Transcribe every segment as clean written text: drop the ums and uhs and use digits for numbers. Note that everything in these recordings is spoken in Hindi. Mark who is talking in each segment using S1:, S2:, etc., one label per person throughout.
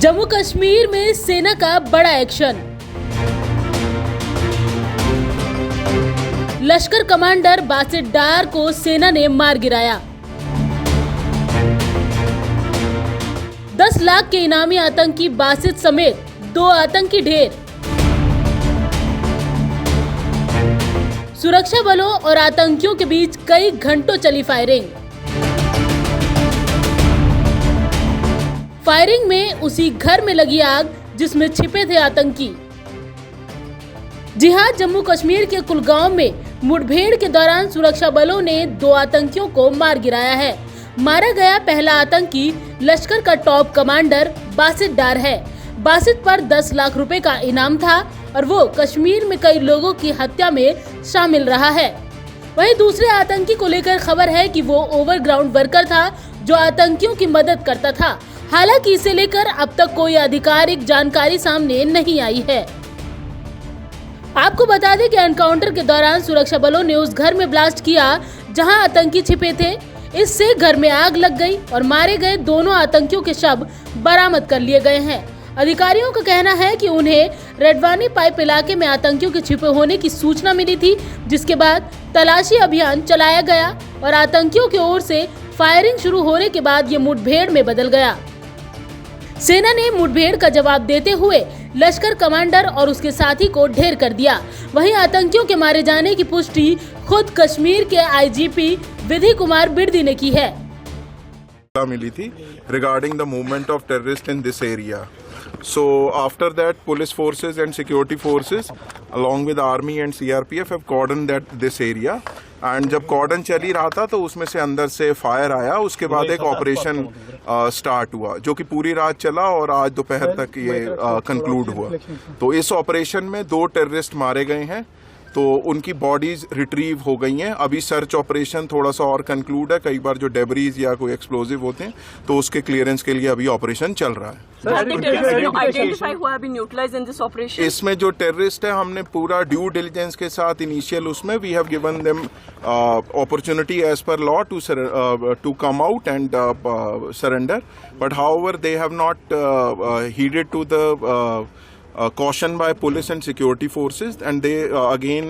S1: जम्मू कश्मीर में सेना का बड़ा एक्शन। लश्कर कमांडर बासित डार को सेना ने मार गिराया। 10 लाख के इनामी आतंकी बासित समेत 2 आतंकी ढेर। सुरक्षा बलों और आतंकियों के बीच कई घंटों चली फायरिंग में उसी घर में लगी आग जिसमें छिपे थे आतंकी। जी हां, जम्मू कश्मीर के कुलगांव में मुठभेड़ के दौरान सुरक्षा बलों ने 2 आतंकियों को मार गिराया है। मारा गया पहला आतंकी लश्कर का टॉप कमांडर बासित डार है। बासित पर 10 लाख रुपए का इनाम था और वो कश्मीर में कई लोगों की हत्या में शामिल रहा है। वहीं दूसरे आतंकी को लेकर खबर है कि वो ओवरग्राउंड वर्कर था जो आतंकियों की मदद करता था। हालांकि इसे लेकर अब तक कोई आधिकारिक जानकारी सामने नहीं आई है। आपको बता दें कि एनकाउंटर के दौरान सुरक्षा बलों ने उस घर में ब्लास्ट किया जहां आतंकी छिपे थे। इससे घर में आग लग गई और मारे गए दोनों आतंकियों के शव बरामद कर लिए गए हैं। अधिकारियों का कहना है कि उन्हें रेडवानी पाइप इलाके में आतंकियों के छिपे होने की सूचना मिली थी, जिसके बाद तलाशी अभियान चलाया गया और आतंकियों की ओर से फायरिंग शुरू होने के बाद ये मुठभेड़ में बदल गया। सेना ने मुठभेड़ का जवाब देते हुए लश्कर कमांडर और उसके साथी को ढेर कर दिया। वहीं आतंकियों के मारे जाने की पुष्टि खुद कश्मीर के आईजीपी विधि कुमार बिरदी ने की है।
S2: मिली थी regarding the movement of terrorists in this area. So after that, police forces and security forces along with army and CRPF have cordoned this area. And जब कॉर्डन चल ही रहा था तो उसमें से अंदर से फायर आया। उसके बाद एक ऑपरेशन स्टार्ट हुआ जो कि पूरी रात चला और आज दोपहर तक ये कंक्लूड हुआ। तो इस ऑपरेशन में 2 टेररिस्ट मारे गए हैं, तो उनकी बॉडीज रिट्रीव हो गई हैं। अभी सर्च ऑपरेशन थोड़ा सा और कंक्लूड है। कई बार जो डेबरीज या कोई एक्सप्लोजिव होते हैं तो उसके क्लियरेंस के लिए अभी ऑपरेशन चल रहा है। इसमें जो टेररिस्ट है हमने पूरा ड्यू डिलिजेंस के साथ इनिशियल उसमें we have given them opportunity as per law to come out and surrender, but however they have not heeded to the caution by police and security forces, and they again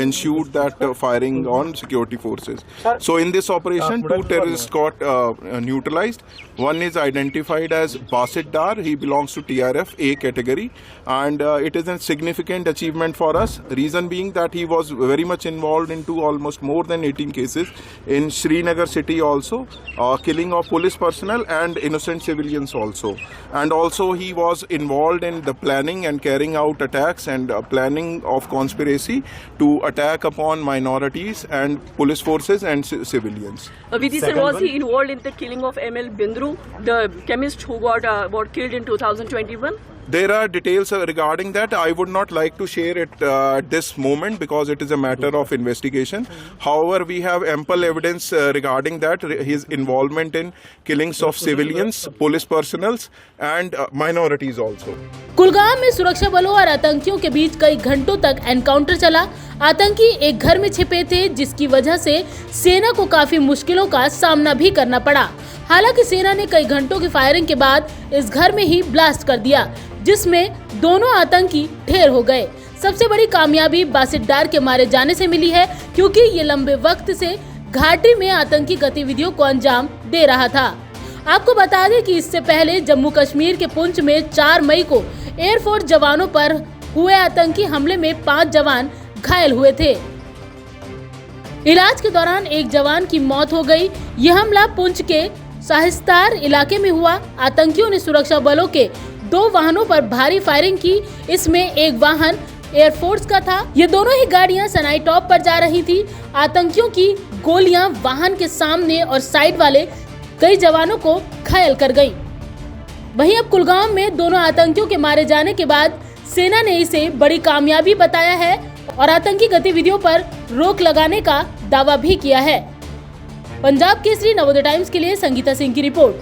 S2: ensured that firing on security forces. So in this operation, 2 terrorists got neutralized. One is identified as Basit Dar. He belongs to TRF A category, and it is a significant achievement for us. Reason being that he was very much involved into almost more than 18 cases in Srinagar city also, killing of police personnel and innocent civilians also. And also he was involved in the planning and carrying out attacks and planning of conspiracy to attack upon minorities and police forces and civilians.
S3: Vidhi sir, was he involved in the killing of ML Bindru, the chemist who got killed in 2021?
S2: There are details regarding that. I would not like to share it at this moment because it is a matter of investigation. However, we have ample evidence regarding that, his involvement in killings of civilians, police personnel and minorities also.
S1: Kulgam में सुरक्षा बलों और आतंकियों के बीच कई घंटों तक एनकाउंटर चला। आतंकी एक घर में छिपे थे जिसकी वजह से सेना को काफी मुश्किलों का सामना भी करना पड़ा। हालांकि सेना ने कई घंटों की फायरिंग के बाद इस घर में ही ब्लास्ट कर दिया, जिसमें दोनों आतंकी ढेर हो गए। सबसे बड़ी कामयाबी बासित डार के मारे जाने से मिली है, क्योंकि ये लंबे वक्त से घाटी में आतंकी गतिविधियों को अंजाम दे रहा था। आपको बता दें कि इससे पहले जम्मू कश्मीर के पुंछ में 4 मई को एयरफोर्स जवानों पर हुए आतंकी हमले में 5 जवान घायल हुए थे। इलाज के दौरान एक जवान की मौत हो गई। यह हमला पुंछ के साहिस्तार इलाके में हुआ। आतंकियों ने सुरक्षा बलों के 2 वाहनों पर भारी फायरिंग की। इसमें एक वाहन एयरफोर्स का था। ये दोनों ही गाड़ियां सनाई टॉप पर जा रही थी। आतंकियों की गोलियां वाहन के सामने और साइड वाले कई जवानों को घायल कर गई। वहीं अब कुलगाम में दोनों आतंकियों के मारे जाने के बाद सेना ने इसे बड़ी कामयाबी बताया है और आतंकी गतिविधियों पर रोक लगाने का दावा भी किया है। पंजाब केसरी नवोदय टाइम्स के लिए संगीता सिंह की रिपोर्ट।